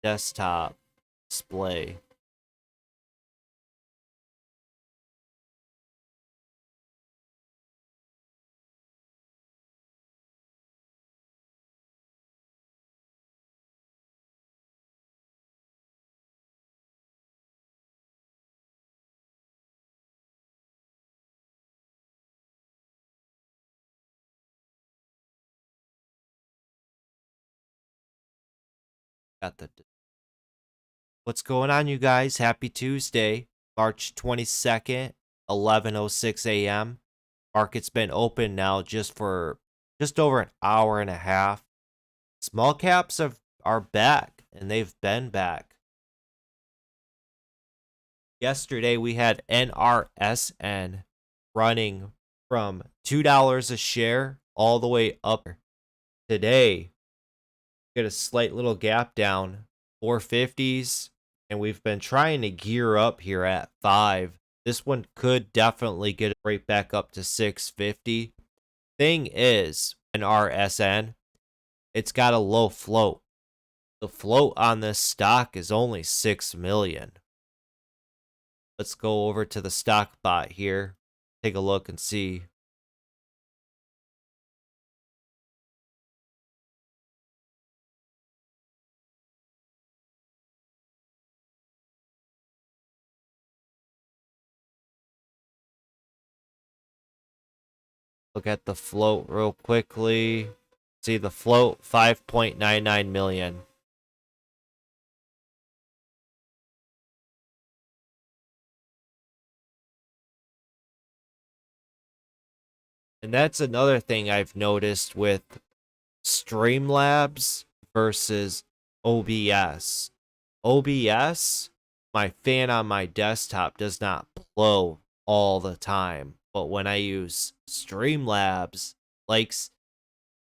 desktop display. Got the What's going on, you guys? Happy Tuesday, March 22nd, 11:06 a.m. Market's been open now just over an hour and a half. Small caps are back, and they've been back. Yesterday we had NRSN running from $2 a share all the way up. Today, get a slight little gap down, 450s, and we've been trying to gear up here at 5. This one could definitely get right back up to 650. Thing is, an RSN, it's got a low float. The float on this stock is only 6 million. Let's go over to the stock bot here. Take a look and see. Look at the float real quickly. See the float, 5.99 million. And that's another thing I've noticed with Streamlabs versus OBS. OBS, my fan on my desktop does not blow all the time. But when I use Streamlabs, like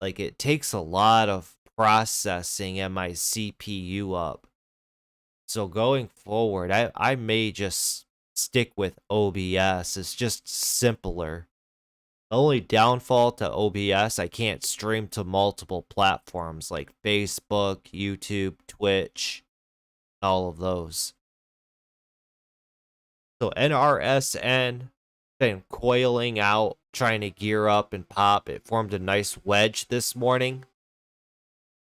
it takes a lot of processing and my CPU up. So going forward, I may just stick with OBS. It's just simpler. The only downfall to OBS, I can't stream to multiple platforms like Facebook, YouTube, Twitch, all of those. So NRSN been coiling out, trying to gear up and pop. It formed a nice wedge this morning,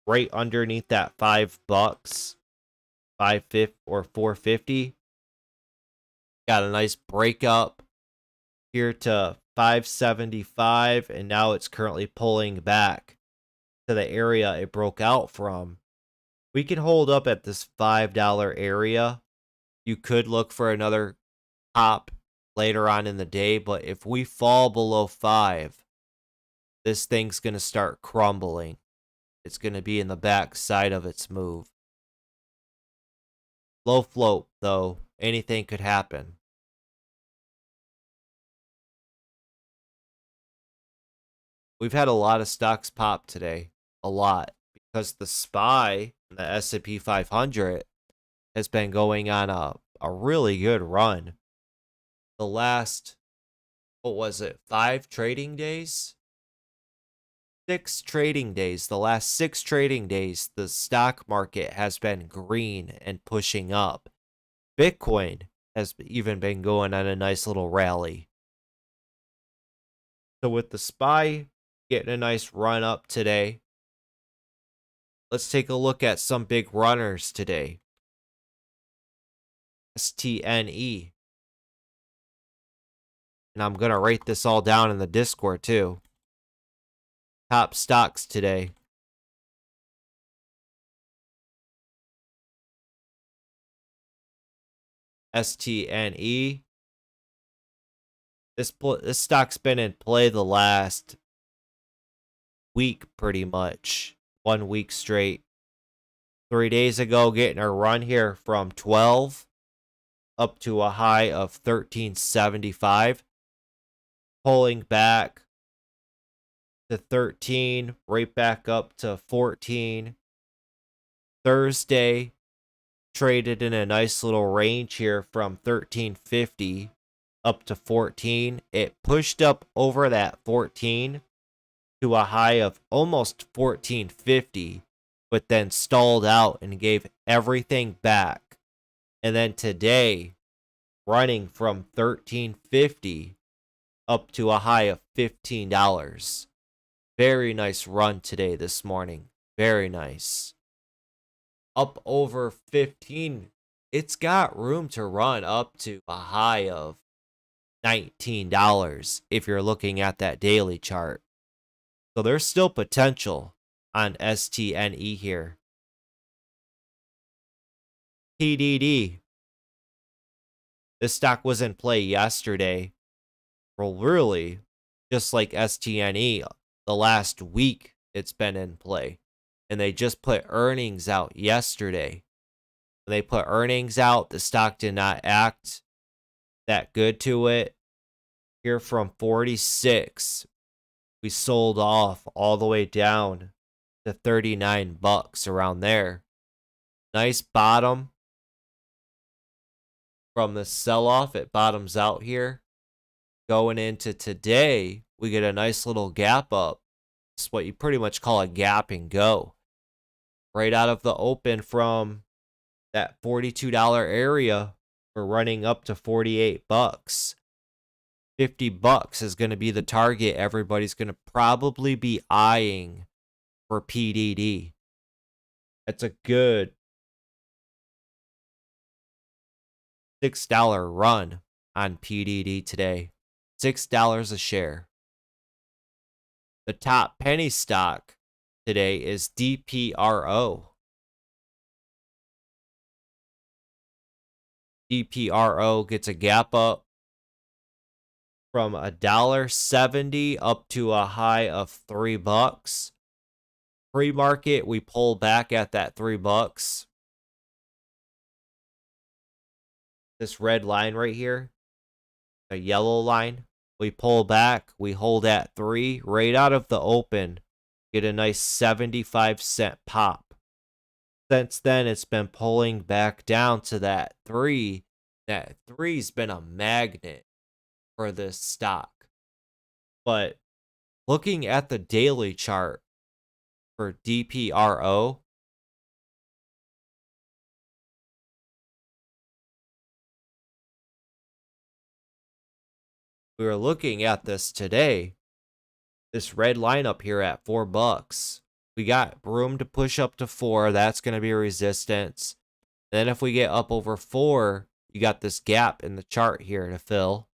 right underneath that $5, 550 or 450. Got a nice breakup here to 575, and now it's currently pulling back to the area it broke out from. We can hold up at this $5 area. You could look for another pop later on in the day, but if we fall below 5, this thing's going to start crumbling. It's going to be in the back side of its move. Low float, though. Anything could happen. We've had a lot of stocks pop today. A lot. Because the SPY, the S&P 500, has been going on a really good run. The last, 5 trading days? 6 trading days. The last 6 trading days, the stock market has been green and pushing up. Bitcoin has even been going on a nice little rally. So with the SPY getting a nice run up today, let's take a look at some big runners today. STNE. And I'm going to write this all down in the Discord too. Top stocks today. STNE. This stock's been in play the last week pretty much. 1 week straight. 3 days ago, getting a run here from 12 up to a high of 1375. Pulling back to 13, right back up to 14. Thursday, traded in a nice little range here from 1350 up to 14. It pushed up over that 14 to a high of almost 1450. but then stalled out and gave everything back. And then today, running from $13.50 up to a high of $15. Very nice run today this morning. Very nice. Up over 15. It's got room to run up to a high of $19 if you're looking at that daily chart. So there's still potential on STNE here. PDD. This stock was in play yesterday. Well, really, just like STNE, the last week it's been in play. And they just put earnings out yesterday. When they put earnings out, the stock did not act that good to it. Here from 46, we sold off all the way down to $39 around there. Nice bottom from the sell-off. It bottoms out here. Going into today, we get a nice little gap up. It's what you pretty much call a gap and go. Right out of the open from that $42 area, we're running up to $48. $50 is going to be the target everybody's going to probably be eyeing for PDD. That's a good $6 run on PDD today. $6 a share. The top penny stock today is DPRO. DPRO gets a gap up from $1.70 up to a high of $3. Pre-market, we pull back at that $3. This red line right here, a yellow line, we pull back, we hold at 3 right out of the open, get a nice 75-cent pop. Since then, it's been pulling back down to that 3. That 3's been a magnet for this stock. But looking at the daily chart for DPRO, we were looking at this today, this red line up here at $4. We got room to push up to 4. That's going to be resistance. Then if we get up over 4, you got this gap in the chart here to fill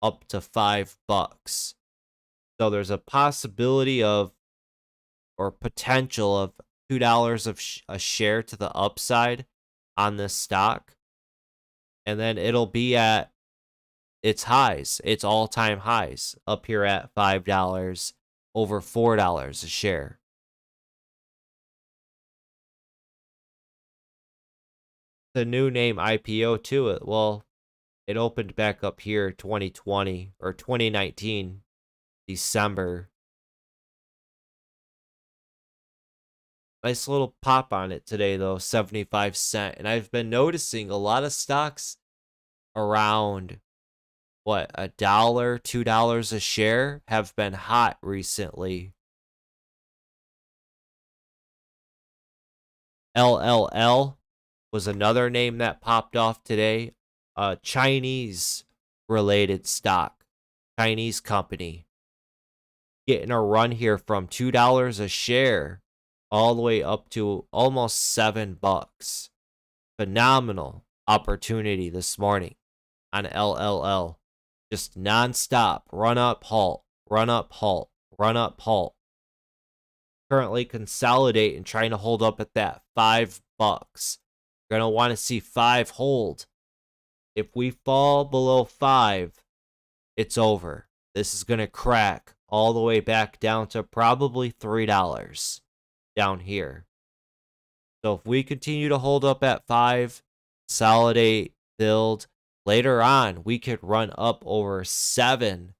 up to $5. So there's a possibility of, or potential of, $2 of a share to the upside on this stock. And then it'll be at its highs, its all-time highs, up here at $5, over $4 a share. The new name IPO to it, well, it opened back up here 2020 or 2019 December. Nice little pop on it today though, 75 cents. And I've been noticing a lot of stocks around what, $1, $2 a share have been hot recently. LLL was another name that popped off today. A Chinese related stock, Chinese company, getting a run here from $2 a share all the way up to almost $7. Phenomenal opportunity this morning on LLL. Just nonstop run up, halt, run up, halt, run up, halt. Currently consolidate and trying to hold up at that $5. You're going to want to see 5 hold. If we fall below 5, it's over. This is going to crack all the way back down to probably $3 down here. So if we continue to hold up at 5, consolidate, build, later on, we could run up over 7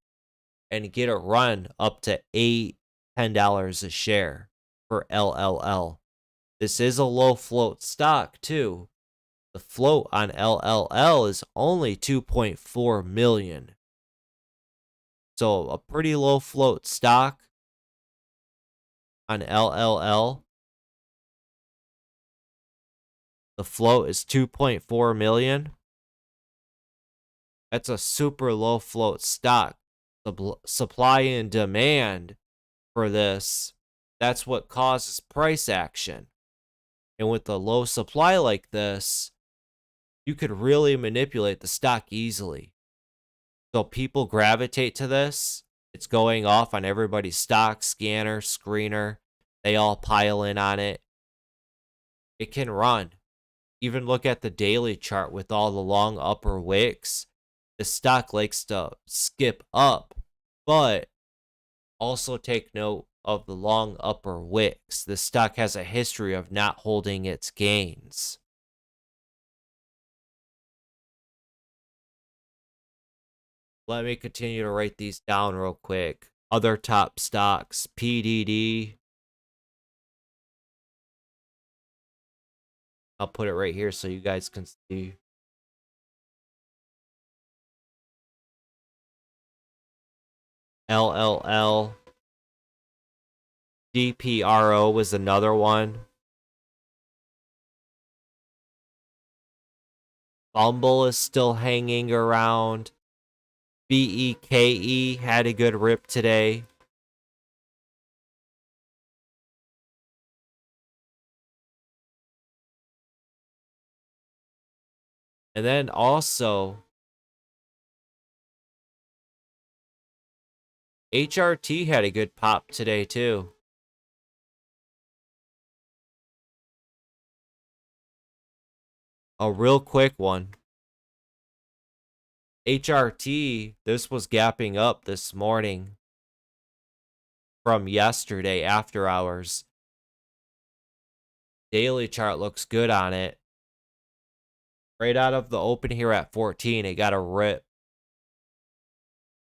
and get a run up to $8, $10 a share for LLL. This is a low float stock too. The float on LLL is only 2.4 million. So a pretty low float stock on LLL. The float is 2.4 million. That's a super low float stock. The supply and demand for this, that's what causes price action. And with the low supply like this, you could really manipulate the stock easily. So people gravitate to this. It's going off on everybody's stock scanner, screener. They all pile in on it. It can run. Even look at the daily chart with all the long upper wicks. The stock likes to skip up, but also take note of the long upper wicks. The stock has a history of not holding its gains. Let me continue to write these down real quick. Other top stocks, PDD. I'll put it right here so you guys can see. LLL. DPRO was another one. Bumble is still hanging around. BEKE had a good rip today. And then also, HRT had a good pop today too. A real quick one. HRT, this was gapping up this morning from yesterday after hours. Daily chart looks good on it. Right out of the open here at 14, it got a rip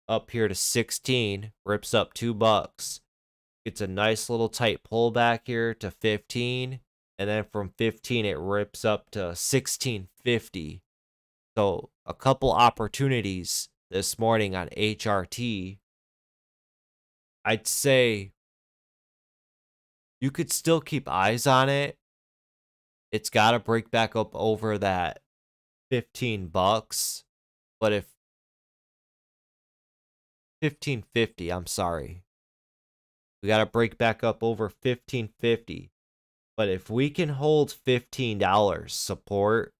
up here to 16, rips up $2. It's a nice little tight pullback here to 15, and then from 15 it rips up to 1650. So a couple opportunities this morning on HRT. I'd say you could still keep eyes on it. It's got to break back up over that $15, but if 1550, I'm sorry. We got to break back up over 1550. But if we can hold $15 support,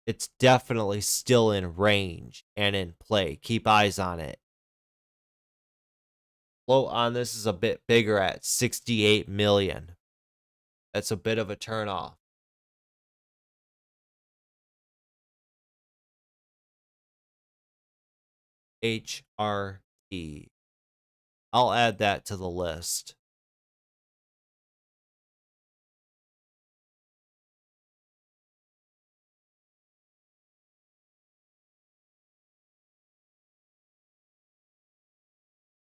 it's definitely still in range and in play. Keep eyes on it. Float on this is a bit bigger at 68 million. That's a bit of a turnoff. HRT. I'll add that to the list.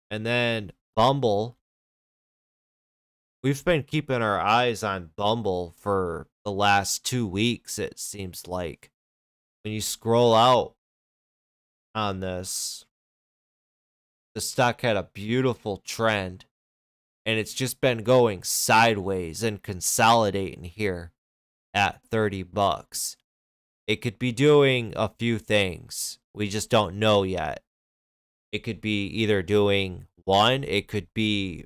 And then Bumble. We've been keeping our eyes on Bumble for the last 2 weeks, it seems like. When you scroll out on this, the stock had a beautiful trend, and it's just been going sideways and consolidating here at $30. It could be doing a few things. We just don't know yet. It could be either doing one, it could be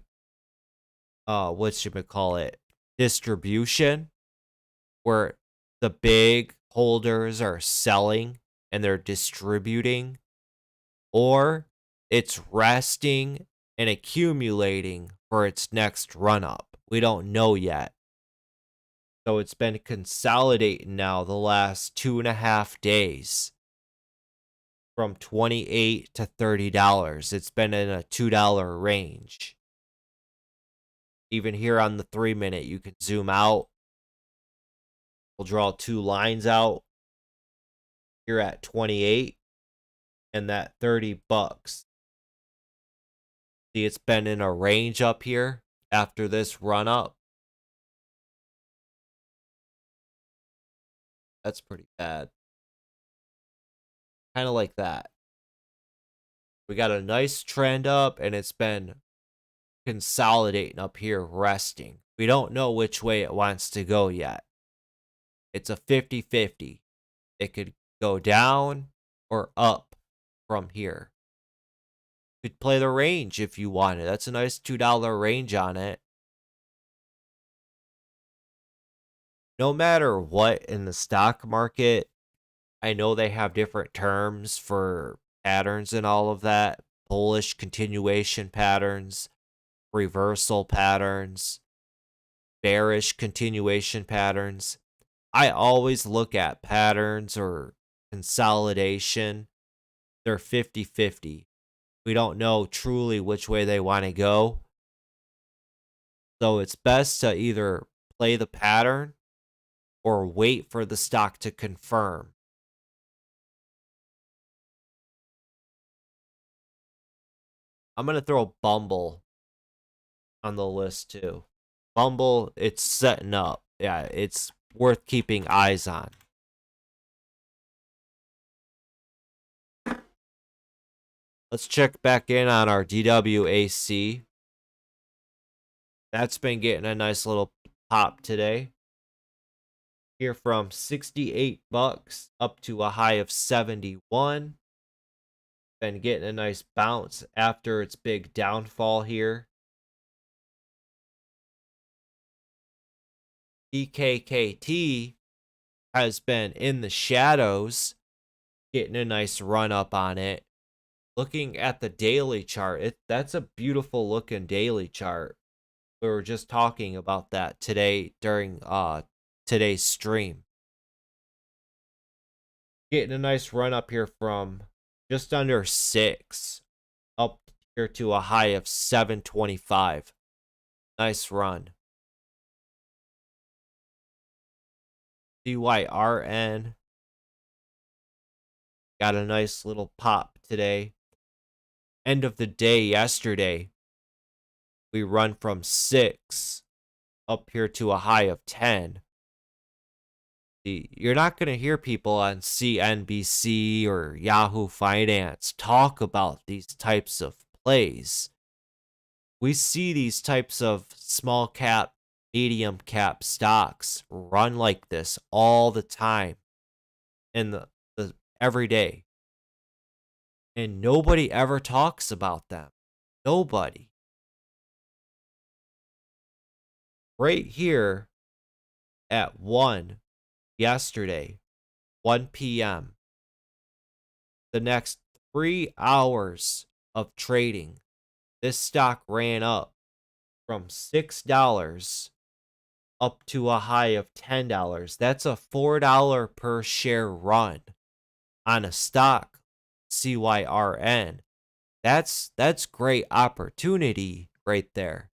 distribution, where the big holders are selling and they're distributing, or it's resting and accumulating for its next run up. We don't know yet. So it's been consolidating now the last 2.5 days from $28 to $30. It's been in a $2 range. Even here on the 3-minute, you can zoom out. We'll draw 2 lines out. Here at 28 and that $30. See, it's been in a range up here after this run up. That's pretty bad. Kind of like that. We got a nice trend up, and it's been consolidating up here, resting. We don't know which way it wants to go yet. It's a 50-50. It could go down or up from here. You could play the range if you wanted. That's a nice $2 range on it. No matter what in the stock market, I know they have different terms for patterns and all of that. Bullish continuation patterns, reversal patterns, bearish continuation patterns. I always look at patterns or consolidation. They're 50-50. We don't know truly which way they want to go. So it's best to either play the pattern or wait for the stock to confirm. I'm going to throw Bumble on the list too. Bumble, it's setting up. Yeah, it's worth keeping eyes on. Let's check back in on our DWAC. That's been getting a nice little pop today. Here from 68 bucks up to a high of 71. Been getting a nice bounce after its big downfall here. EKKT has been in the shadows, getting a nice run up on it. Looking at the daily chart, that's a beautiful looking daily chart. We were just talking about that today during today's stream. Getting a nice run up here from just under 6 up here to a high of 725. Nice run. CYRN got a nice little pop today. End of the day yesterday, we run from 6 up here to a high of 10. You're not going to hear people on CNBC or Yahoo Finance talk about these types of plays. We see these types of small cap, medium cap stocks run like this all the time in the every day. And nobody ever talks about them. Nobody. Right here at 1 yesterday, 1 p.m., the next 3 hours of trading, this stock ran up from $6 up to a high of $10. That's a $4 per share run on a stock, CYRN. That's great opportunity right there.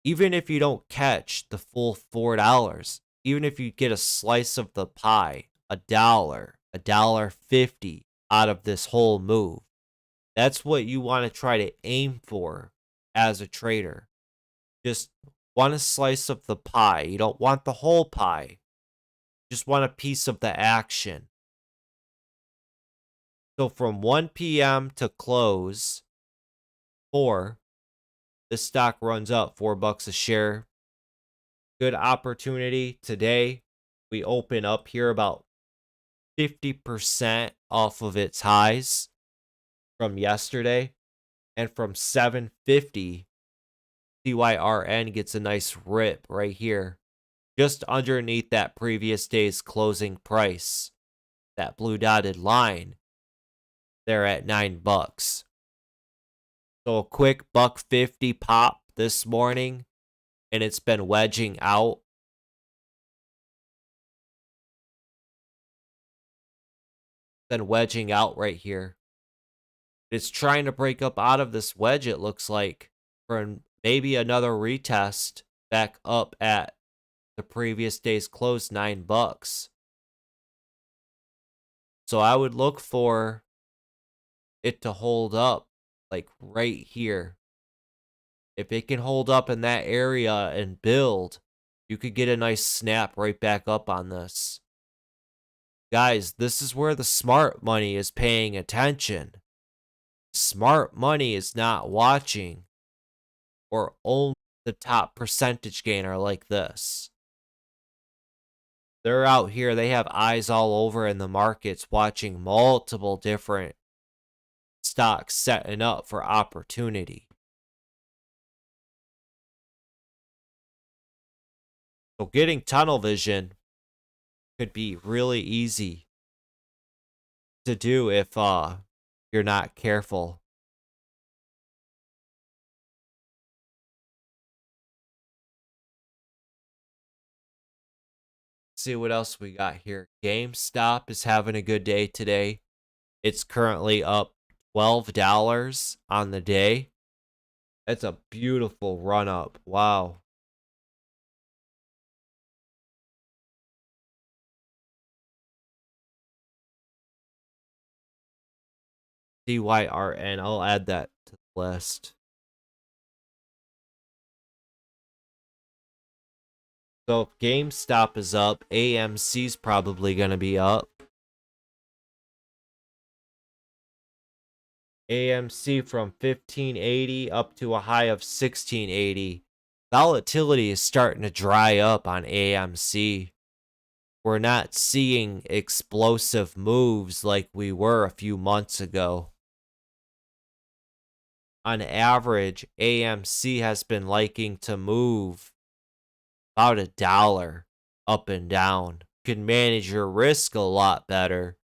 Even if you don't catch the full $4, even if you get a slice of the pie, $1, $1.50 out of this whole move, that's what you want to try to aim for as a trader. Just want a slice of the pie. You don't want the whole pie. Just want a piece of the action. So from 1 p.m. to close, 4, this stock runs up $4 a share. Good opportunity today. We open up here about 50% off of its highs from yesterday. And from 750, CYRN gets a nice rip right here, just underneath that previous day's closing price. That blue dotted line, they're at $9. So a quick $1.50 pop this morning, and it's been wedging out. Been wedging out right here. It's trying to break up out of this wedge, it looks like, for maybe another retest back up at the previous day's close, $9. So I would look for it to hold up like right here. If it can hold up in that area and build, you could get a nice snap right back up on this. Guys, this is where the smart money is paying attention. Smart money is not watching or only the top percentage gainer like this. They're out here, they have eyes all over in the markets watching multiple different stocks setting up for opportunity. So getting tunnel vision could be really easy to do if you're not careful. See what else we got here. GameStop is having a good day today. It's currently up $12 on the day. That's a beautiful run up. Wow. DYRN. I'll add that to the list. So if GameStop is up, AMC's probably going to be up. AMC from 1580 up to a high of 1680. Volatility is starting to dry up on AMC. We're not seeing explosive moves like we were a few months ago. On average, AMC has been liking to move about $1 up and down. You can manage your risk a lot better.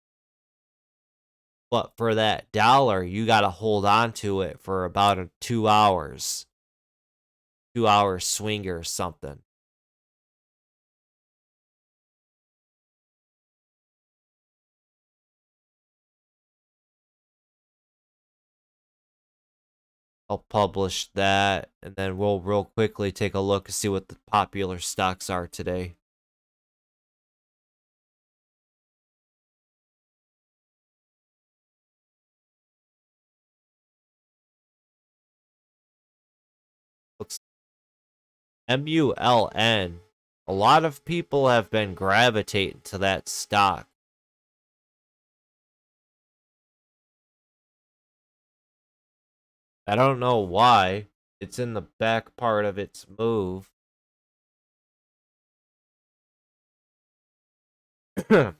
But for that dollar, you got to hold on to it for about 2 hours. 2 hour swing or something. I'll publish that, and then we'll real quickly take a look and see what the popular stocks are today. Looks MULN. A lot of people have been gravitating to that stock. I don't know why. It's in the back part of its move.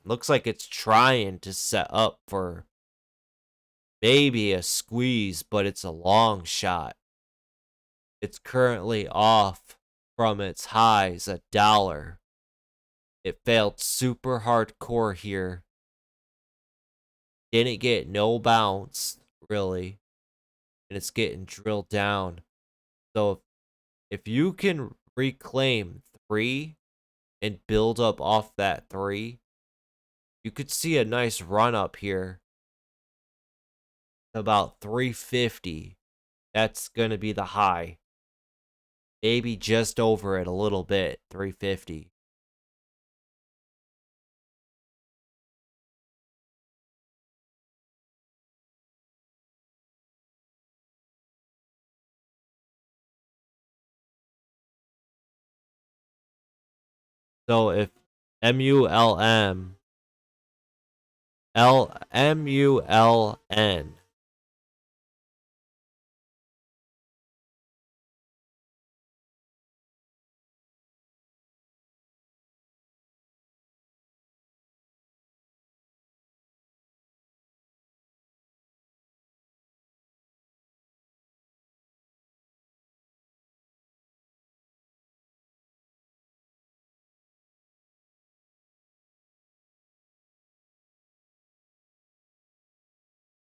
Looks like it's trying to set up for maybe a squeeze, but it's a long shot. It's currently off from its highs $1. It failed super hardcore here. Didn't get no bounce, really. And it's getting drilled down. So if you can reclaim 3 and build up off that 3, you could see a nice run up here. About 350. That's going to be the high. Maybe just over it a little bit, 350. So if MULM MULN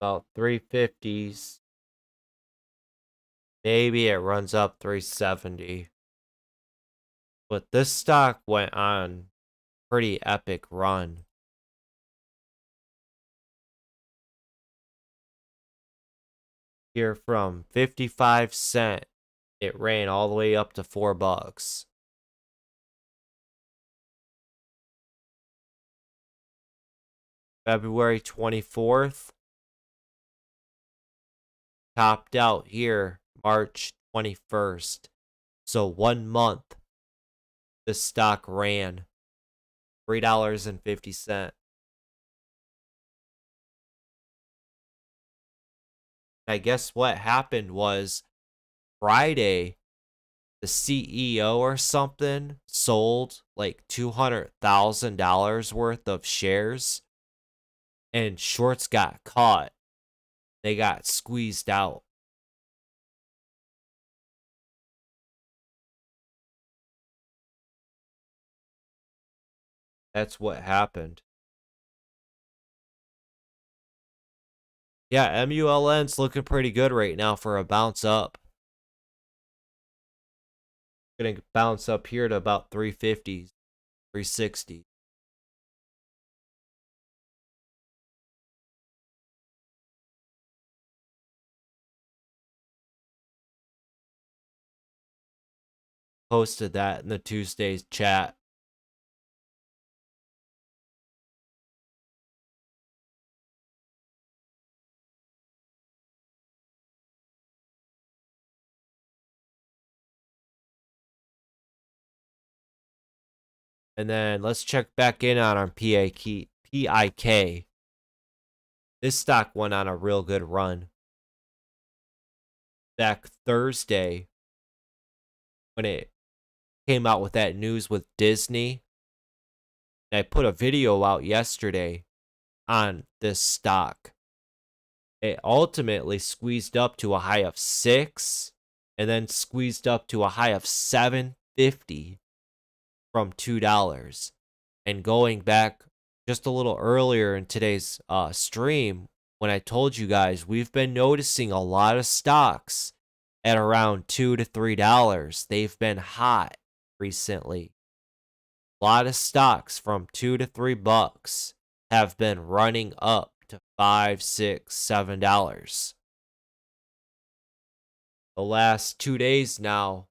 about 350s. Maybe it runs up 370. But this stock went on pretty epic run. Here from 55 cents, it ran all the way up to $4. February 24th, topped out here March 21st. So 1 month, the stock ran $3.50. I guess what happened was Friday, the CEO or something sold like $200,000 worth of shares, and shorts got caught. They got squeezed out. That's what happened. Yeah, MULN's looking pretty good right now for a bounce up. Gonna bounce up here to about 350s, 360. Posted that in the Tuesday's chat. And then let's check back in on our PIK. This stock went on a real good run. Back Thursday, when it came out with that news with Disney, and I put a video out yesterday on this stock. It ultimately squeezed up to a high of 6 and then squeezed up to a high of $7.50 from $2. And going back just a little earlier in today's stream, when I told you guys we've been noticing a lot of stocks at around $2 to $3. They've been hot recently. A lot of stocks from $2 to $3 have been running up to $5, $6, $7. The last 2 days now,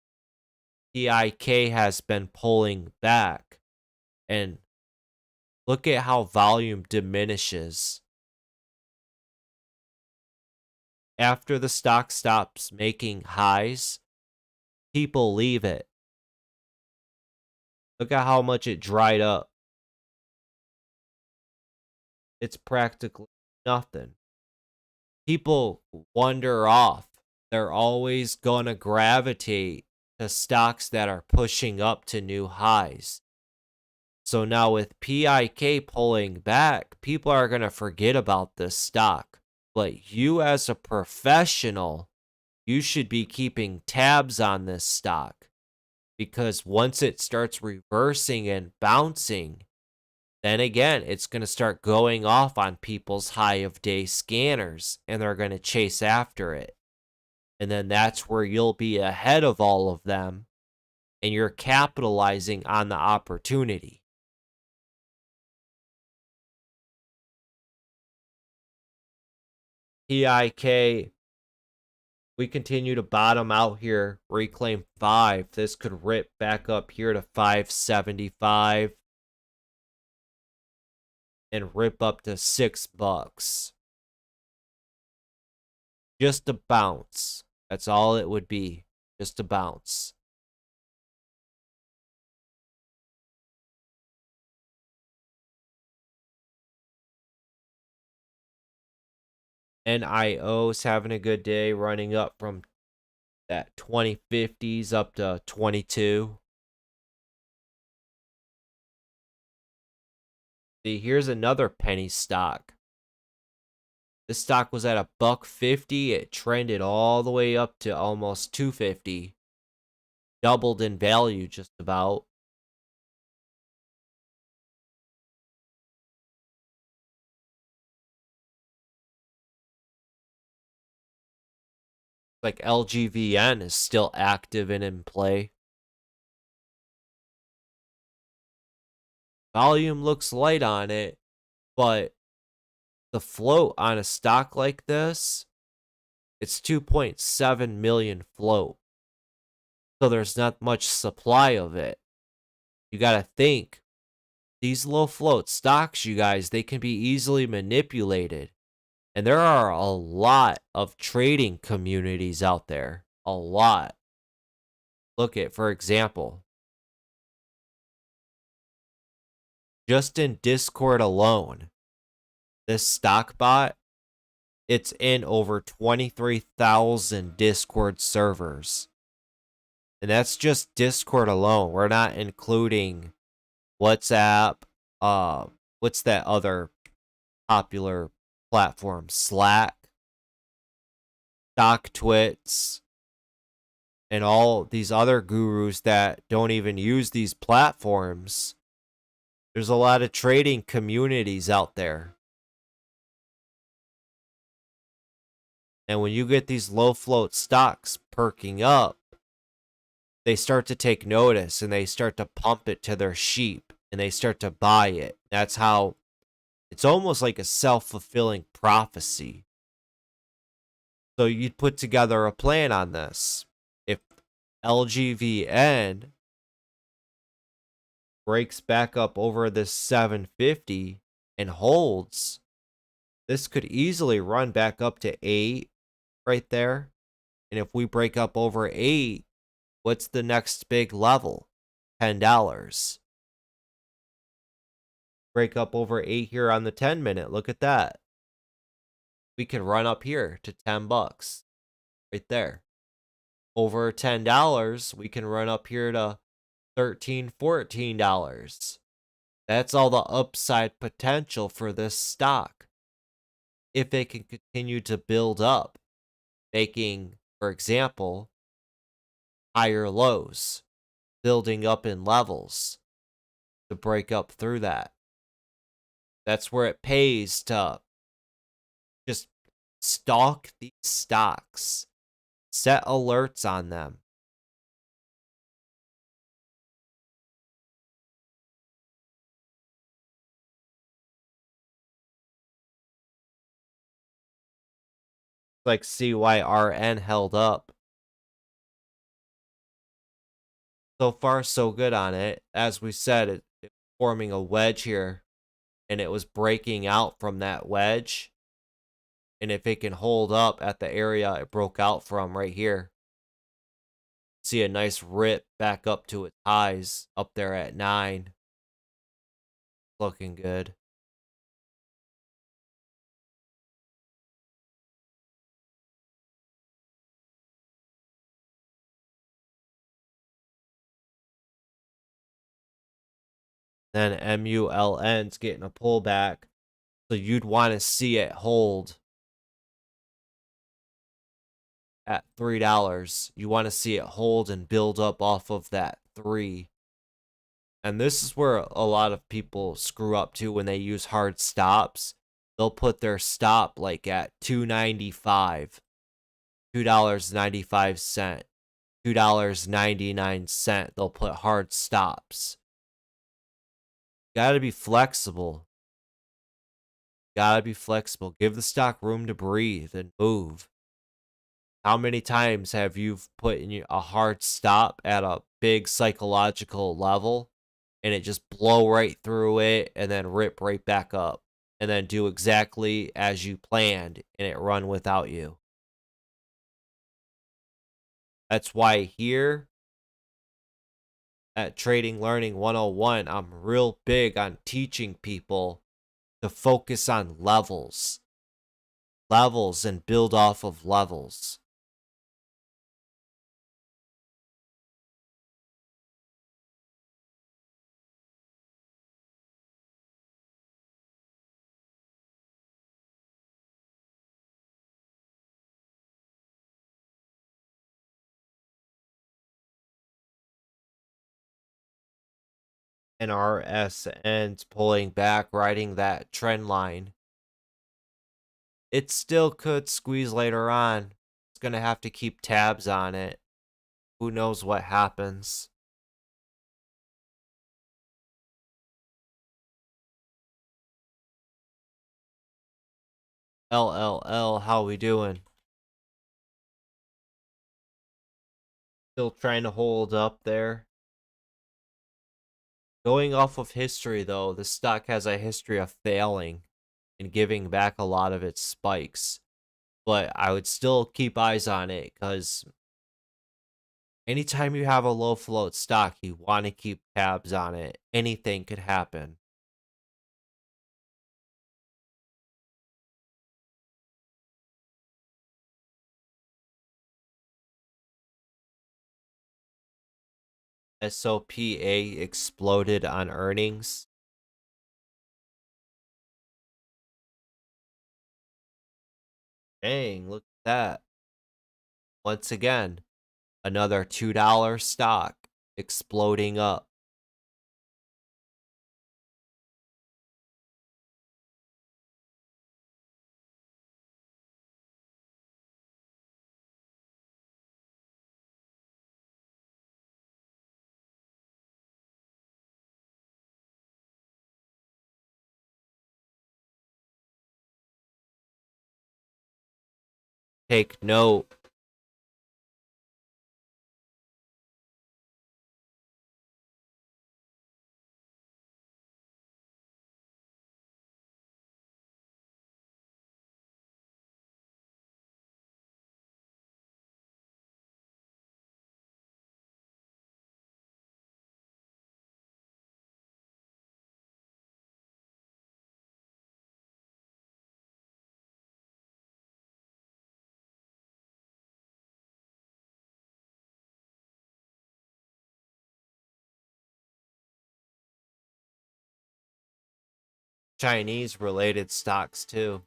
PIK has been pulling back, and look at how volume diminishes. After the stock stops making highs, people leave it. Look at how much it dried up. It's practically nothing. People wander off. They're always gonna gravitate to stocks that are pushing up to new highs. So now with PIK pulling back, people are gonna forget about this stock. But you as a professional, you should be keeping tabs on this stock, because once it starts reversing and bouncing, then again, it's going to start going off on people's high of day scanners, and they're going to chase after it. And then that's where you'll be ahead of all of them, and you're capitalizing on the opportunity. PIK, we continue to bottom out here, reclaim 5. This could rip back up here to 575 and rip up to $6. Just a bounce. That's all it would be. Just a bounce. NIO's having a good day, running up from that 2050s up to 22. See, here's another penny stock. This stock was at $1.50. It trended all the way up to almost $2.50. Doubled in value just about. Like LGVN is still active and in play. Volume looks light on it, but the float on a stock like this, it's 2.7 million float. So there's not much supply of it. You got to think, these low float stocks, you guys, they can be easily manipulated. And there are a lot of trading communities out there. A lot. Look at, for example, just in Discord alone, this stock bot, it's in over 23,000 Discord servers. And that's just Discord alone. We're not including WhatsApp. Uh, what's that other popular platform? Slack, StockTwits, and all these other gurus that don't even use these platforms. There's a lot of trading communities out there. And when you get these low float stocks perking up, they start to take notice and they start to pump it to their sheep and they start to buy it. That's how it's almost like a self-fulfilling prophecy. So you'd put together a plan on this. If LGVN breaks back up over this 750 and holds, this could easily run back up to 8 right there. And if we break up over 8, what's the next big level? $10. Break up over 8 here on the 10-minute. Look at that. We could run up here to $10 right there. Over $10, we can run up here to $13, $14. That's all the upside potential for this stock. If it can continue to build up, making, for example, higher lows, building up in levels to break up through that. That's where it pays to just stalk these stocks, set alerts on them. Like CYRN held up. So far, so good on it. As we said, it's forming a wedge here, and it was breaking out from that wedge. And if it can hold up at the area it broke out from right here, see a nice rip back up to its highs up there at 9. Looking good. Then MULN's getting a pullback. So you'd want to see it hold at $3. You want to see it hold and build up off of that 3. And this is where a lot of people screw up too when they use hard stops. They'll put their stop like at $2.95, $2.95, $2.99. They'll put hard stops. Gotta be flexible. Gotta be flexible. Give the stock room to breathe and move. How many times have you put in a hard stop at a big psychological level and it just blow right through it and then rip right back up and then do exactly as you planned and it run without you? That's why here at Trading Learning 101, I'm real big on teaching people to focus on levels and build off of levels. And RSN's pulling back, riding that trend line. It still could squeeze later on. It's going to have to keep tabs on it. Who knows what happens? LLL, how we doing? Still trying to hold up there. Going off of history, though, the stock has a history of failing and giving back a lot of its spikes. But I would still keep eyes on it because anytime you have a low float stock, you want to keep tabs on it. Anything could happen. SOPA exploded on earnings. Dang, look at that. Once again, another $2 stock exploding up. Take note. Chinese related stocks too.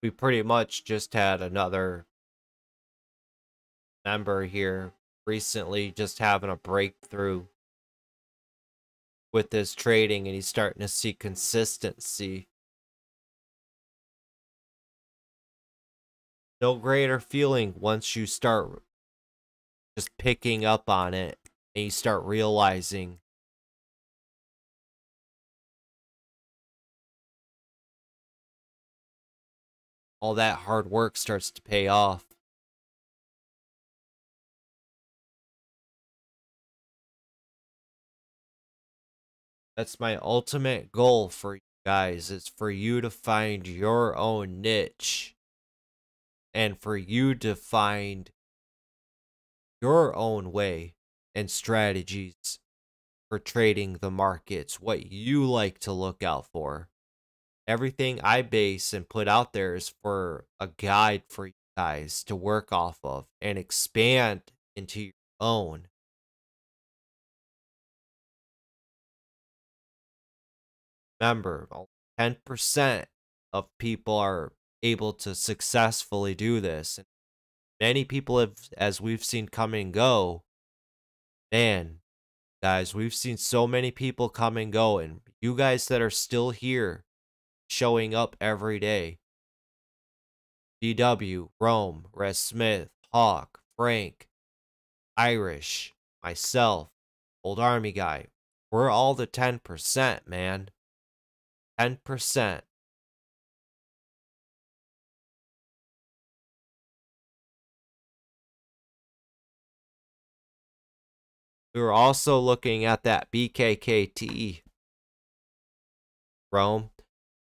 We pretty much just had another member here recently just having a breakthrough with his trading, and he's starting to see consistency. No greater feeling once you start just picking up on it and you start realizing all that hard work starts to pay off. That's my ultimate goal for you guys, is for you to find your own niche and for you to find your own way and strategies for trading the markets, what you like to look out for. Everything I base and put out there is for a guide for you guys to work off of and expand into your own. Remember, only 10% of people are able to successfully do this. And many people have, as we've seen come and go, man, guys, we've seen so many people come and go. And you guys that are still here, showing up every day, DW, Rome, Res Smith, Hawk, Frank, Irish, myself, Old Army Guy. We're all the 10%, man. 10%. We were also looking at that BKKT, Rome.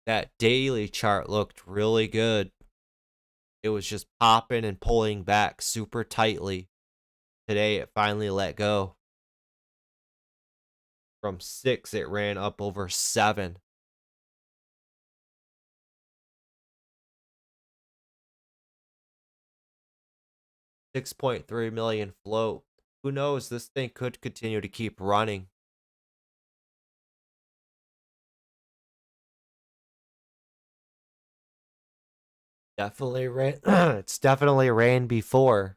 That daily chart looked really good. It was just popping and pulling back super tightly. Today it finally let go. From 6, it ran up over 7. $6.3 million float. Who knows? This thing could continue to keep running. Definitely ran. It's definitely ran before.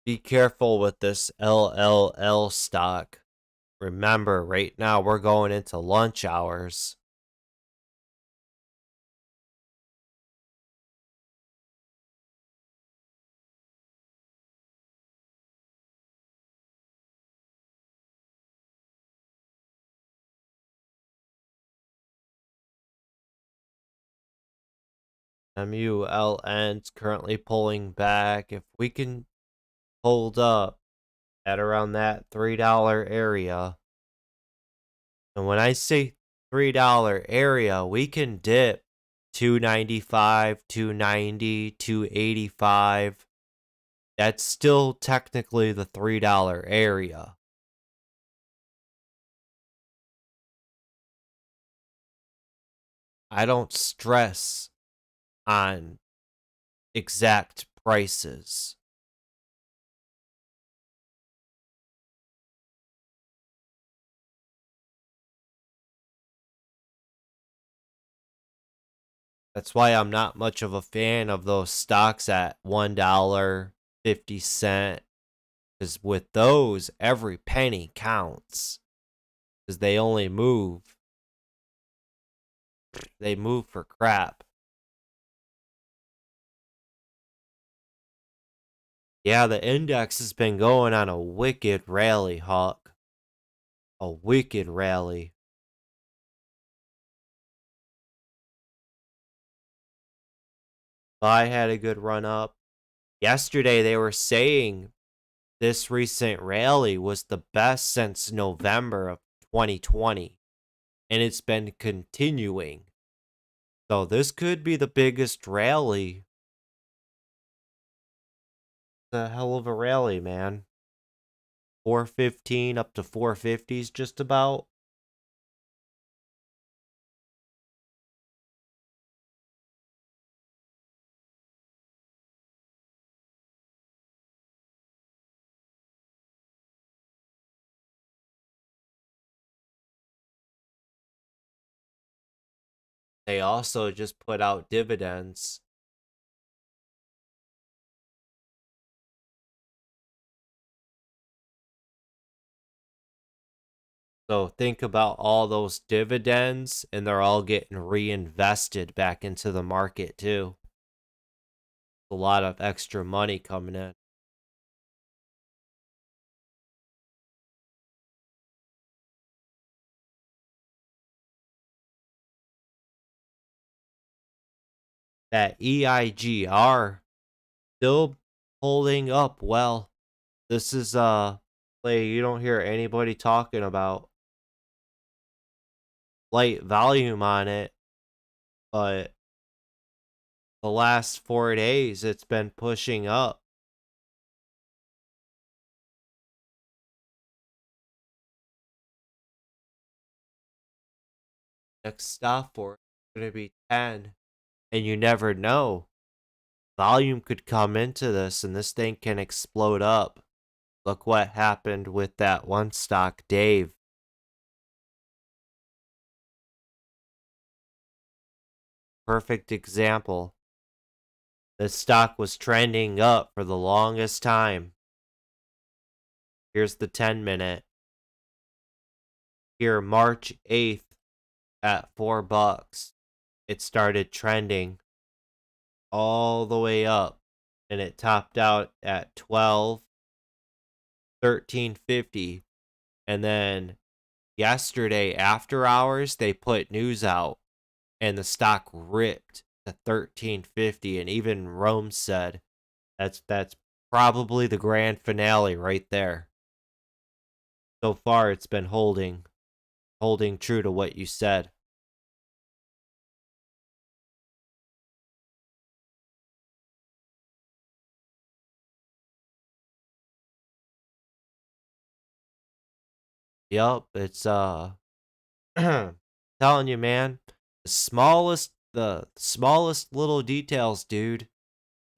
Be careful with this LLL stock. Remember, right now we're going into lunch hours. MULN's currently pulling back. If we can hold up at around that $3 area, and when I say $3 area, we can dip 295, 290, 285. That's still technically the $3 area. I don't stress on exact prices. That's why I'm not much of a fan of those stocks at $1.50. Because with those, every penny counts. Because they move for crap. Yeah, the index has been going on a wicked rally, Hawk. A wicked rally. I had a good run up. Yesterday, they were saying this recent rally was the best since November of 2020, and it's been continuing. So this could be the biggest rally. It's a hell of a rally, man. 415 up to 450s just about. They also just put out dividends. So think about all those dividends, and they're all getting reinvested back into the market too. A lot of extra money coming in. That EIGR still holding up well. This is play you don't hear anybody talking about. Light volume on it, but the last 4 days it's been pushing up. Next stop for it is going to be 10, and you never know. Volume could come into this and this thing can explode up. Look what happened with that one stock, Dave. Perfect example. This stock was trending up for the longest time. Here's the 10-minute. Here, March 8th at $4, it started trending all the way up, and it topped out at 12, 13.50, and then yesterday after hours they put news out and the stock ripped to 13.50, and even Rome said that's probably the grand finale right there. So far it's been holding true to what you said. Yup, it's telling you, man, the smallest little details, dude,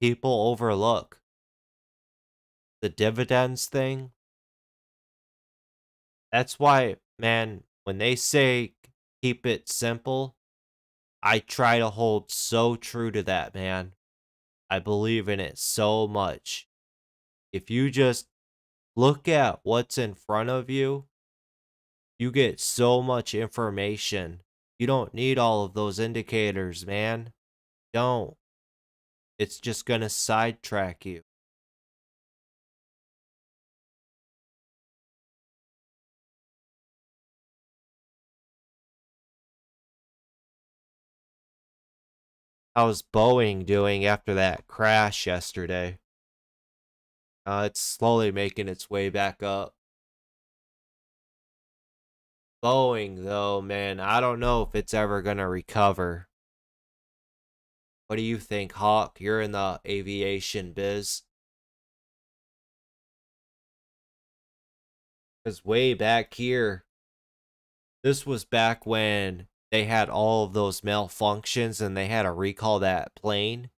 people overlook. The dividends thing. That's why, man, when they say keep it simple, I try to hold so true to that, man. I believe in it so much. If you just look at what's in front of you, you get so much information. You don't need all of those indicators, man. Don't. It's just gonna sidetrack you. How's Boeing doing after that crash yesterday? It's slowly making its way back up. Boeing, though, man, I don't know if it's ever gonna recover. What do you think, Hawk? You're in the aviation biz. Because way back here, this was back when they had all of those malfunctions and they had to recall that plane.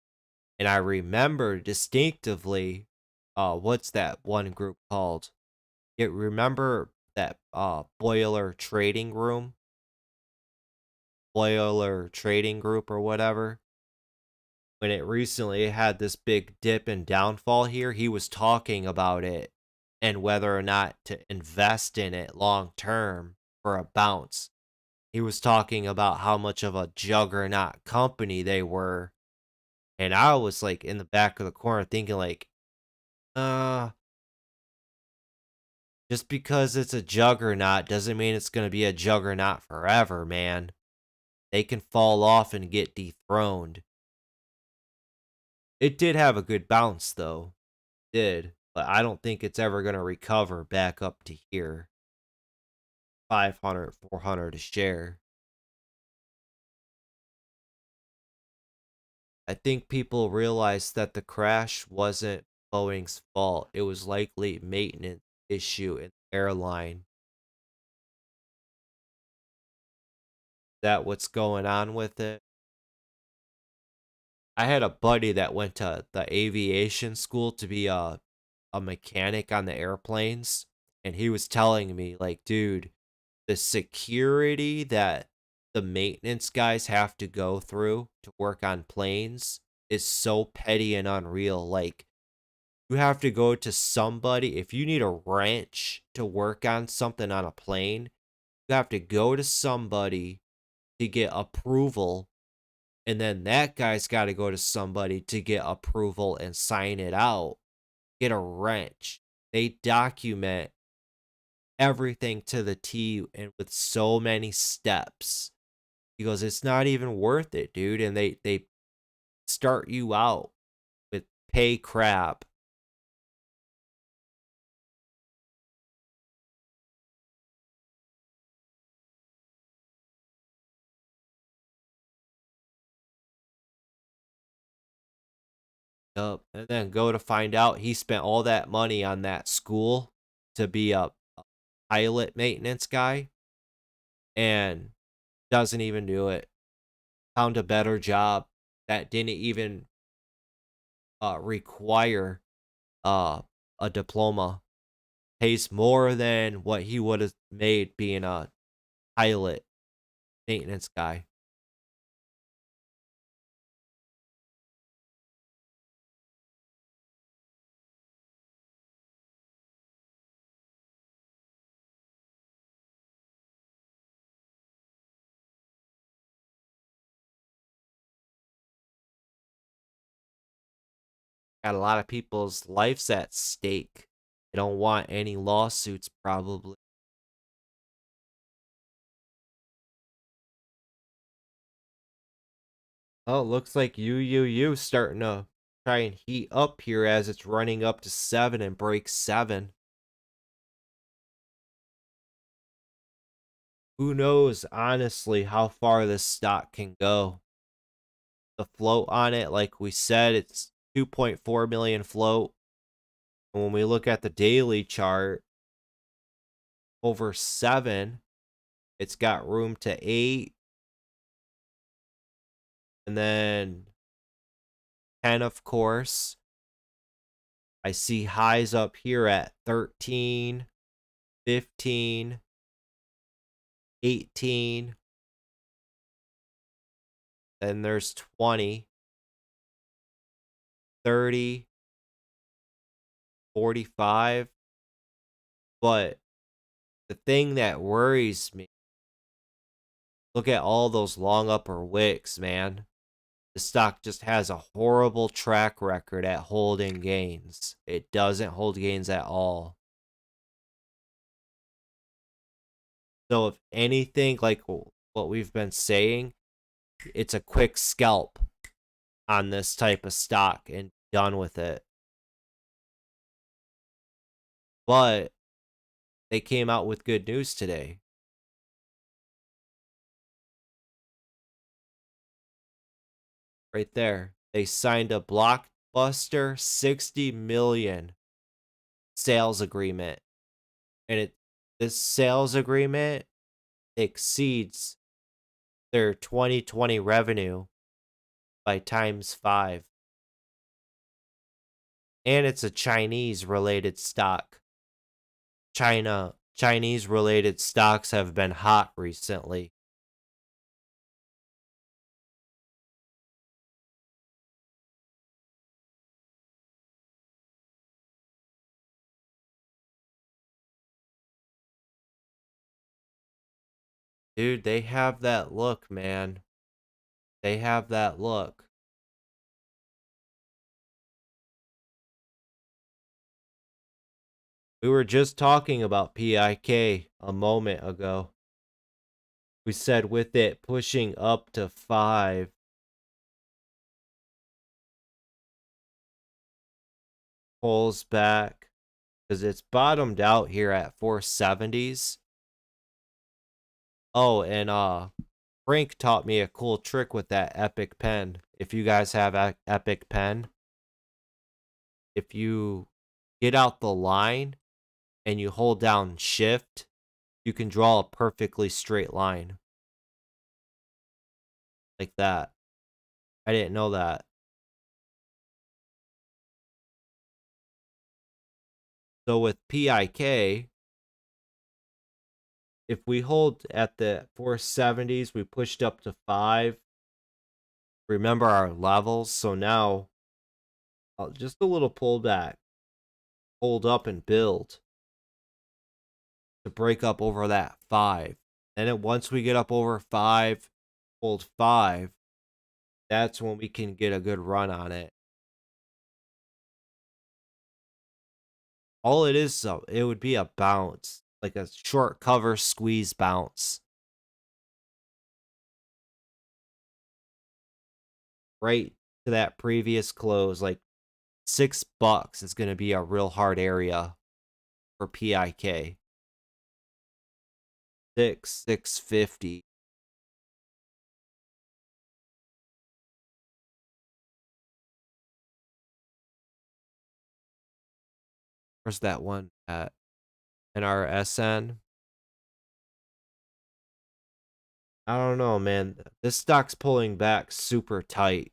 And I remember distinctively, what's that one group called? You remember that boiler trading group or whatever? When it recently had this big dip and downfall here, he was talking about it and whether or not to invest in it long term for a bounce. He was talking about how much of a juggernaut company they were. And I was like in the back of the corner thinking like, uh, just because it's a juggernaut doesn't mean it's going to be a juggernaut forever, man. They can fall off and get dethroned. It did have a good bounce though. It did, but I don't think it's ever going to recover back up to here. 500, 400 a share. I think people realized that the crash wasn't Boeing's fault. It was likely maintenance issue in the airline. That what's going on with it? I had a buddy that went to the aviation school to be a mechanic on the airplanes, and he was telling me like, dude, the security that the maintenance guys have to go through to work on planes is so petty and unreal. Like, you have to go to somebody if you need a wrench to work on something on a plane, you have to go to somebody to get approval, and then that guy's got to go to somebody to get approval and sign it out. Get a wrench. They document everything to the T and with so many steps. He goes, it's not even worth it, dude. And they start you out with pay crap. Yup. And then go to find out he spent all that money on that school to be a pilot maintenance guy and doesn't even do it. Found a better job that didn't even require uh, a diploma. Pays more than what he would have made being a pilot maintenance guy. Got a lot of people's lives at stake. They don't want any lawsuits, probably. Oh, looks like you starting to try and heat up here as it's running up to 7 and breaks 7. Who knows, honestly, how far this stock can go. The float on it, like we said, it's 2.4 million float. And when we look at the daily chart, over 7, it's got room to 8. And then 10, of course. I see highs up here at 13, 15, 18. Then there's 20, 30, 45. But the thing that worries me, look at all those long upper wicks, man. The stock just has a horrible track record at holding gains. It doesn't hold gains at all. So if anything, like what we've been saying, it's a quick scalp on this type of stock and done with it. But they came out with good news today. Right there. They signed a blockbuster 60 million sales agreement. And this sales agreement exceeds their 2020 revenue by ×5. And it's a Chinese related stock. Chinese related stocks have been hot recently. Dude, they have that look, man. They have that look. We were just talking about PIK a moment ago. We said with it pushing up to 5, pulls back, because it's bottomed out here at 470s. Oh, and Frank taught me a cool trick with that Epic pen. If you guys have Epic pen, if you get out the line and you hold down shift, you can draw a perfectly straight line. Like that. I didn't know that. So with PIK, if we hold at the 470s, we pushed up to 5. Remember our levels. So now, just a little pullback. Hold up and build to break up over that 5. And once we get up over 5, hold 5, that's when we can get a good run on it. All it is, it would be a bounce, like a short cover squeeze bounce. Right to that previous close, like $6 is going to be a real hard area for PIK. 650. Where's that one at? NRSN? I don't know, man. This stock's pulling back super tight.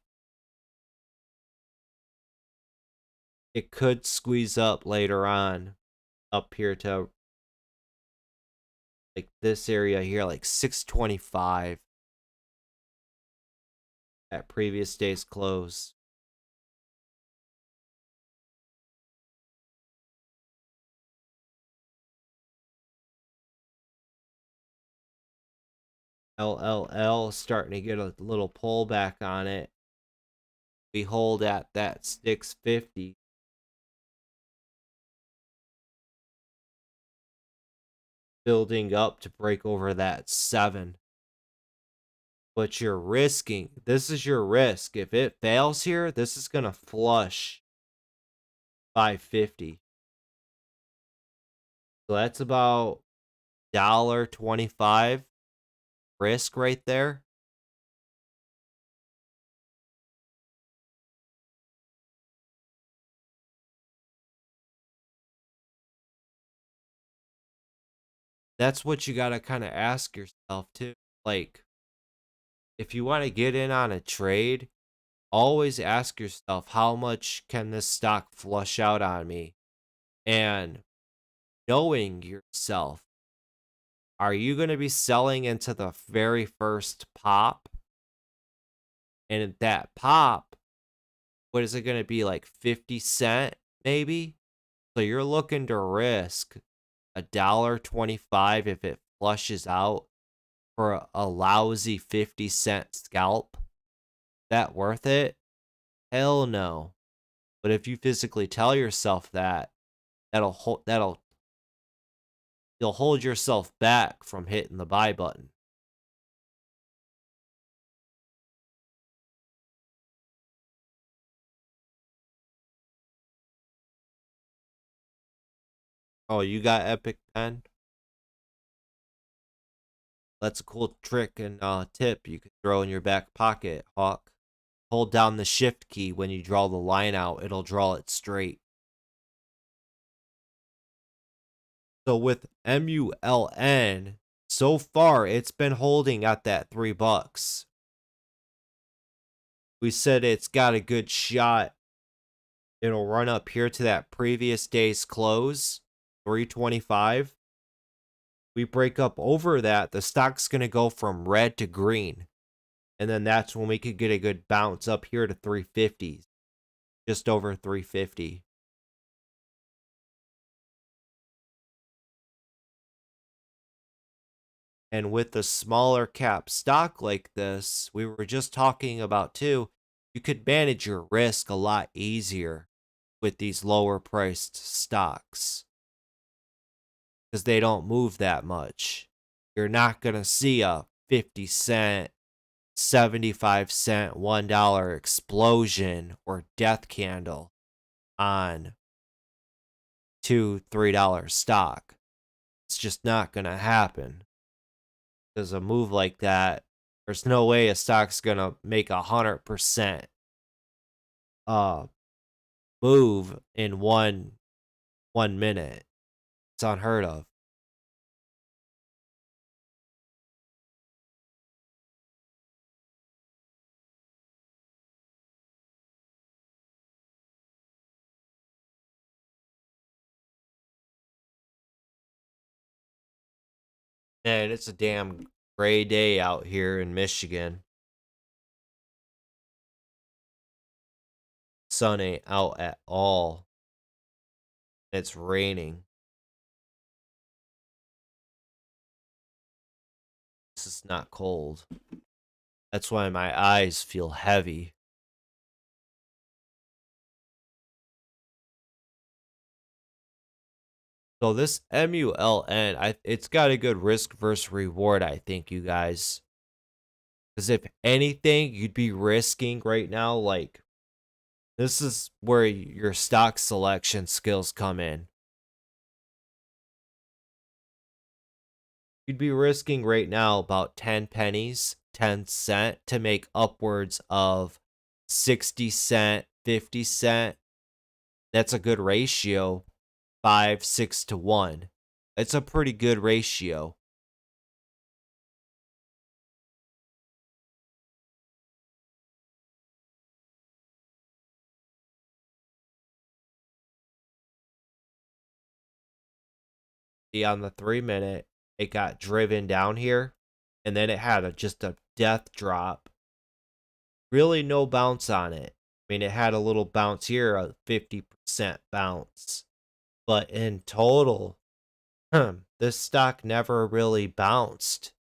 It could squeeze up later on, up here to like this area here, like 625 at previous day's close. LLL starting to get a little pullback on it. We hold at that 650. Building up to break over that 7. But you're risking, this is your risk. If it fails here, this is going to flush 550. So that's about $1.25 risk right there. That's what you got to kind of ask yourself too. Like, if you want to get in on a trade, always ask yourself, how much can this stock flush out on me? And knowing yourself, are you going to be selling into the very first pop? And that pop, what is it going to be, like 50 cent maybe? So you're looking to risk $1.25 if it flushes out for a lousy 50-cent scalp. That worth it? Hell no. But if you physically tell yourself that, you'll hold yourself back from hitting the buy button. Oh, you got Epic Pen? That's a cool trick and tip you could throw in your back pocket, Hawk. Hold down the shift key when you draw the line out, it'll draw it straight. So with MULN, so far it's been holding at that $3. We said it's got a good shot. It'll run up here to that previous day's close, 325. We break up over that, the stock's going to go from red to green. And then that's when we could get a good bounce up here to 350, just over 350. And with the smaller cap stock like this, we were just talking about too, you could manage your risk a lot easier with these lower priced stocks because they don't move that much. You're not going to see a 50-cent, 75-cent, $1 explosion or death candle on $2, $3 stock. It's just not going to happen. Because a move like that, there's no way a stock's going to make 100% move in one minute. It's unheard of. And it's a damn gray day out here in Michigan. Sun ain't out at all. It's raining. This is not cold. That's why my eyes feel heavy. So this MULN, it's got a good risk versus reward, I think, you guys. Because if anything, you'd be risking right now, like, this is where your stock selection skills come in. You'd be risking right now about 10 pennies, 10 cent to make upwards of 60 cent, 50 cent. That's a good ratio, 5, 6 to 1. It's a pretty good ratio. See, on the 3 minute, it got driven down here, and then it had just a death drop. Really no bounce on it. I mean, it had a little bounce here, a 50% bounce. But in total, this stock never really bounced.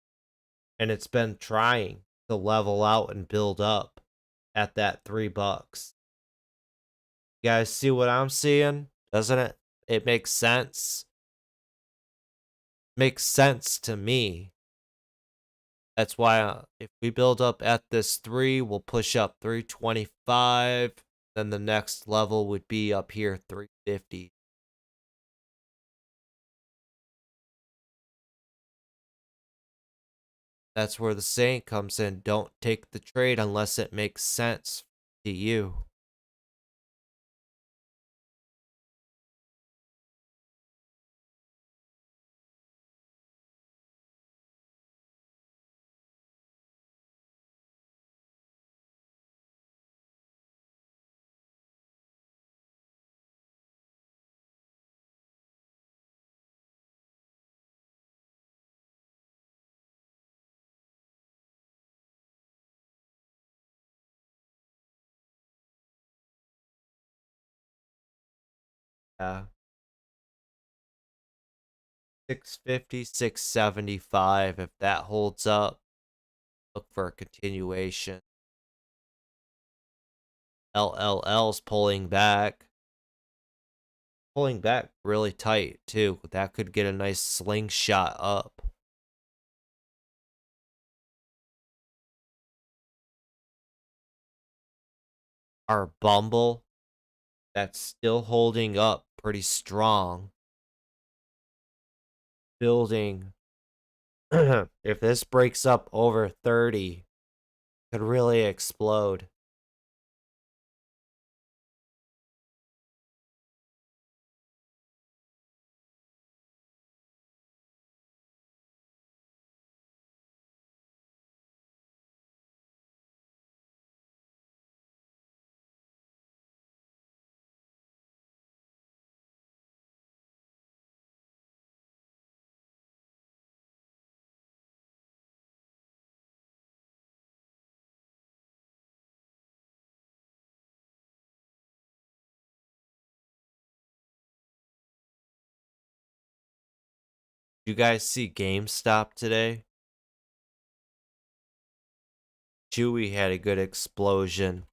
And it's been trying to level out and build up at that $3. You guys see what I'm seeing? Doesn't it? It makes sense. Makes sense to me. That's why if we build up at this 3, we'll push up 325. Then the next level would be up here 350. That's where the saying comes in. Don't take the trade unless it makes sense to you. Yeah. 650, 675. If that holds up, look for a continuation. LLL's pulling back really tight too. That could get a nice slingshot up. Our Bumble, that's still holding up pretty strong. Building. If this breaks up over 30, could really explode. You guys see GameStop today? Chewy had a good explosion.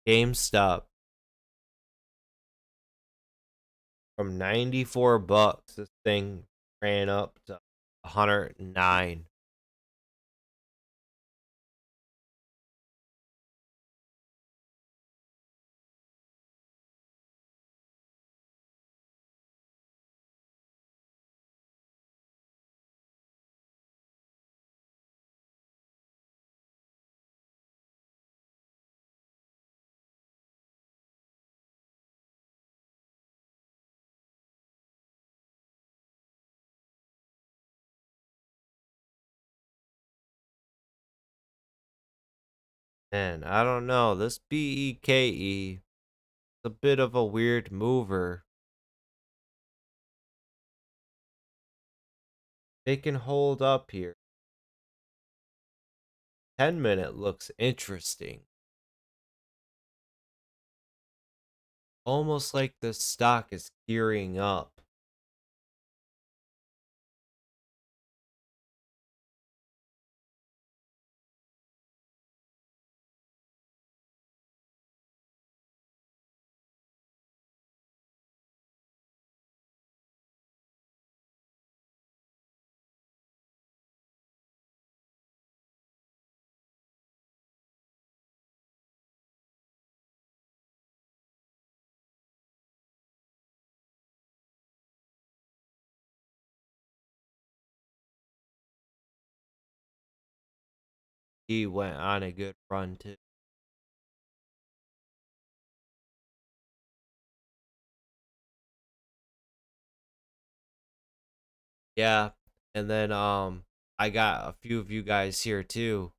GameStop from 94 bucks, this thing ran up to 109. And I don't know, this BEKE is a bit of a weird mover. They can hold up here. 10-minute looks interesting. Almost like the stock is gearing up. He went on a good run too. Yeah, and then I got a few of you guys here too.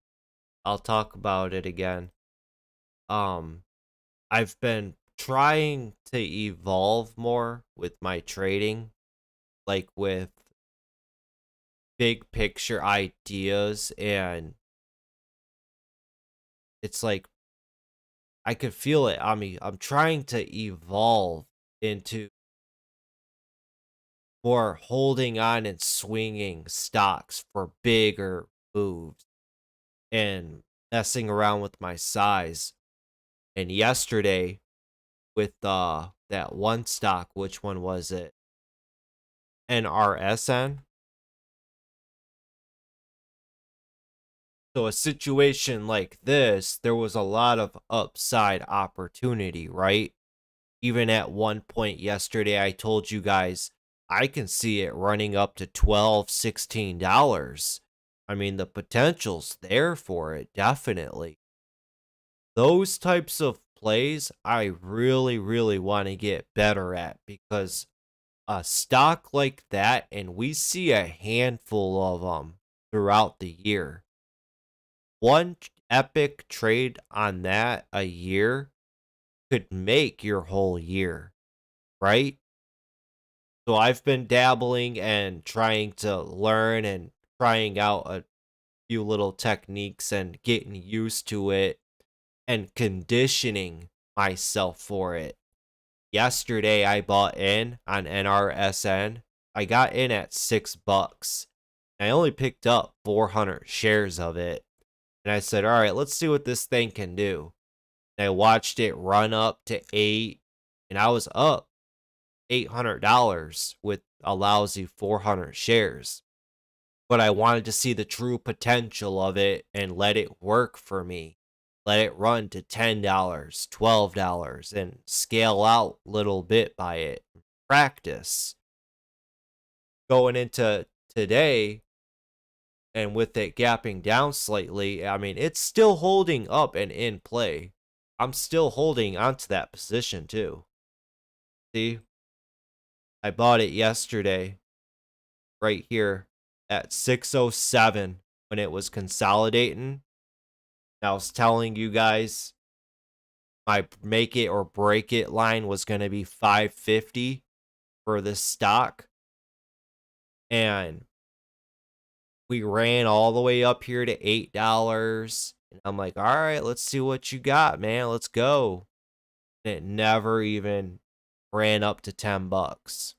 I'll talk about it again. Um I've been trying to evolve more with my trading, like with big picture ideas, and it's like I could feel it on me. I'm trying to evolve into more holding on and swinging stocks for bigger moves and messing around with my size. And yesterday with that one stock, which one was it? NRSN. So a situation like this, there was a lot of upside opportunity, right? Even at one point yesterday, I told you guys I can see it running up to $12, $16. I mean, the potential's there for it, definitely. Those types of plays, I really, really want to get better at, because a stock like that, and we see a handful of them throughout the year. One epic trade on that a year could make your whole year, right? So I've been dabbling and trying to learn and trying out a few little techniques and getting used to it and conditioning myself for it. Yesterday I bought in on NRSN I got in at $6. I only picked up 400 shares of it. And I said, all right, let's see what this thing can do. And I watched it run up to 8, and I was up $800 with a lousy 400 shares. But I wanted to see the true potential of it and let it work for me. Let it run to $10, $12, and scale out little bit by it. Practice. Going into today, and with it gapping down slightly, I mean, it's still holding up and in play. I'm still holding onto that position too. See? I bought it yesterday, right here, at 607 when it was consolidating. I was telling you guys my make it or break it line was going to be 550 for this stock. And we ran all the way up here to $8. And I'm like, all right, let's see what you got, man. Let's go. And it never even ran up to $10.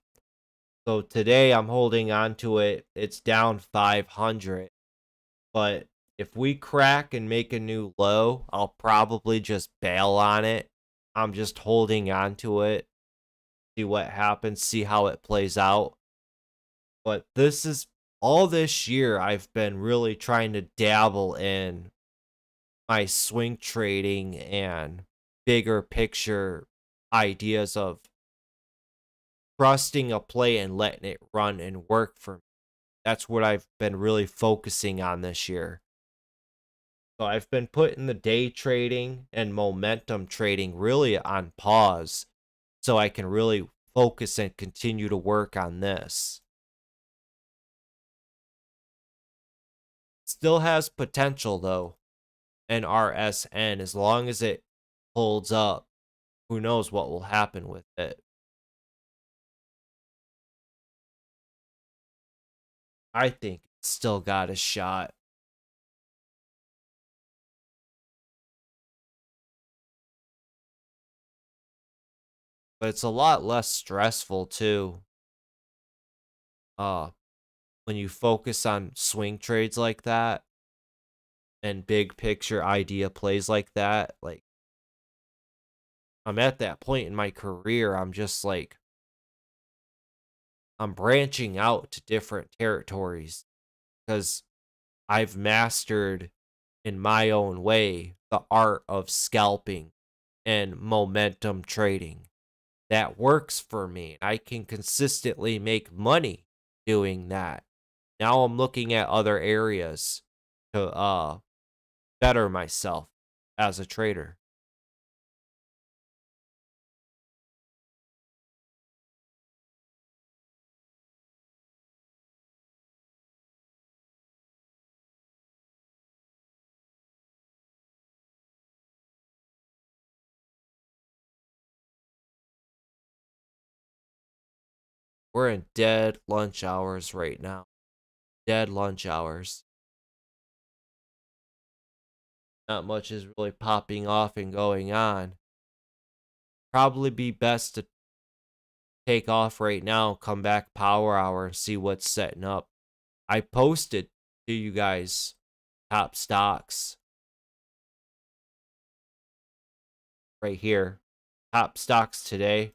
So today I'm holding on to it. It's down 500. But if we crack and make a new low, I'll probably just bail on it. I'm just holding on to it. See what happens, see how it plays out. But this is all this year I've been really trying to dabble in my swing trading and bigger picture ideas of trusting a play and letting it run and work for me. That's what I've been really focusing on this year. So I've been putting the day trading and momentum trading really on pause so I can really focus and continue to work on this. Still has potential though, NRSN, as long as it holds up. Who knows what will happen with it. I think it's still got a shot. But it's a lot less stressful too. When you focus on swing trades like that and big picture idea plays like that, like I'm at that point in my career, I'm just like I'm branching out to different territories because I've mastered in my own way the art of scalping and momentum trading. That works for me. I can consistently make money doing that. Now I'm looking at other areas to better myself as a trader. We're in dead lunch hours right now. Dead lunch hours. Not much is really popping off and going on. Probably be best to take off right now, come back power hour and see what's setting up. I posted to you guys top stocks right here. Top stocks today.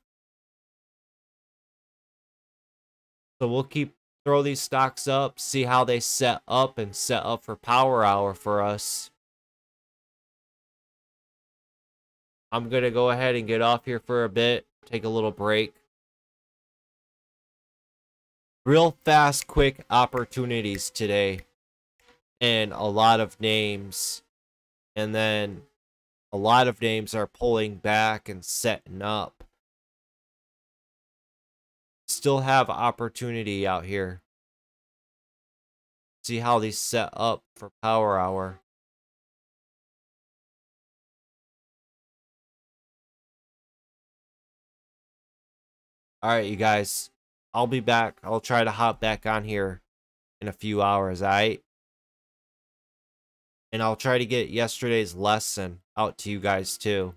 So we'll throw these stocks up, see how they set up and set up for power hour for us. I'm going to go ahead and get off here for a bit, take a little break. Real fast, quick opportunities today. And a lot of names. And then a lot of names are pulling back and setting up. Still have opportunity out here. See how these set up for power hour. All right, you guys. I'll be back. I'll try to hop back on here in a few hours, all right? And I'll try to get yesterday's lesson out to you guys too.